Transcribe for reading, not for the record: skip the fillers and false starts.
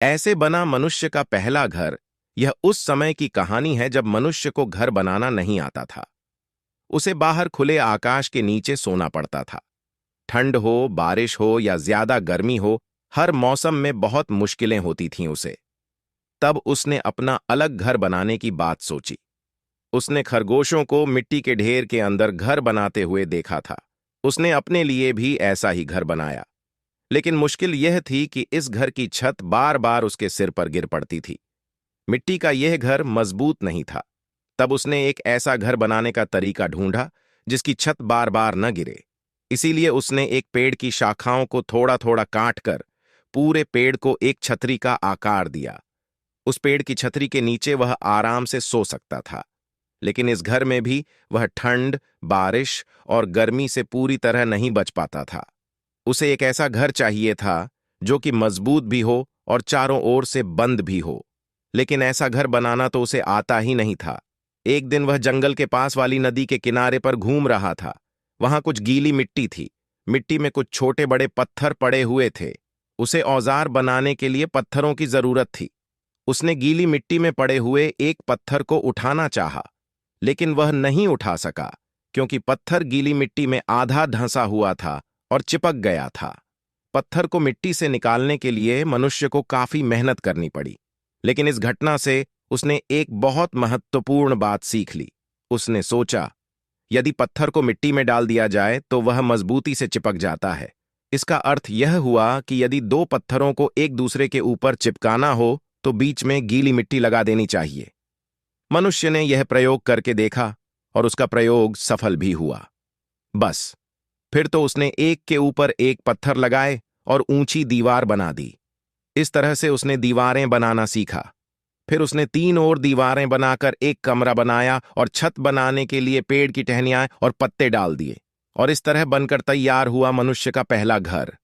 ऐसे बना मनुष्य का पहला घर। यह उस समय की कहानी है जब मनुष्य को घर बनाना नहीं आता था। उसे बाहर खुले आकाश के नीचे सोना पड़ता था। ठंड हो, बारिश हो या ज्यादा गर्मी हो, हर मौसम में बहुत मुश्किलें होती थीं उसे। तब उसने अपना अलग घर बनाने की बात सोची। उसने खरगोशों को मिट्टी के ढेर के अंदर घर बनाते हुए देखा था। उसने अपने लिए भी ऐसा ही घर बनाया। लेकिन मुश्किल यह थी कि इस घर की छत बार बार उसके सिर पर गिर पड़ती थी। मिट्टी का यह घर मजबूत नहीं था। तब उसने एक ऐसा घर बनाने का तरीका ढूंढा जिसकी छत बार बार न गिरे। इसीलिए उसने एक पेड़ की शाखाओं को थोड़ा थोड़ा काट कर पूरे पेड़ को एक छतरी का आकार दिया। उस पेड़ की छतरी के नीचे वह आराम से सो सकता था। लेकिन इस घर में भी वह ठंड, बारिश और गर्मी से पूरी तरह नहीं बच पाता था। उसे एक ऐसा घर चाहिए था जो कि मजबूत भी हो और चारों ओर से बंद भी हो। लेकिन ऐसा घर बनाना तो उसे आता ही नहीं था। एक दिन वह जंगल के पास वाली नदी के किनारे पर घूम रहा था। वहां कुछ गीली मिट्टी थी। मिट्टी में कुछ छोटे बड़े पत्थर पड़े हुए थे। उसे औजार बनाने के लिए पत्थरों की जरूरत थी। उसने गीली मिट्टी में पड़े हुए एक पत्थर को उठाना चाहा, लेकिन वह नहीं उठा सका क्योंकि पत्थर गीली मिट्टी में आधा धंसा हुआ था और चिपक गया था। पत्थर को मिट्टी से निकालने के लिए मनुष्य को काफी मेहनत करनी पड़ी। लेकिन इस घटना से उसने एक बहुत महत्वपूर्ण बात सीख ली। उसने सोचा, यदि पत्थर को मिट्टी में डाल दिया जाए तो वह मजबूती से चिपक जाता है। इसका अर्थ यह हुआ कि यदि दो पत्थरों को एक दूसरे के ऊपर चिपकाना हो तो बीच में गीली मिट्टी लगा देनी चाहिए। मनुष्य ने यह प्रयोग करके देखा और उसका प्रयोग सफल भी हुआ। बस, फिर तो उसने एक के ऊपर एक पत्थर लगाए और ऊंची दीवार बना दी। इस तरह से उसने दीवारें बनाना सीखा। फिर उसने तीन और दीवारें बनाकर एक कमरा बनाया और छत बनाने के लिए पेड़ की टहनियां और पत्ते डाल दिए। और इस तरह बनकर तैयार हुआ मनुष्य का पहला घर।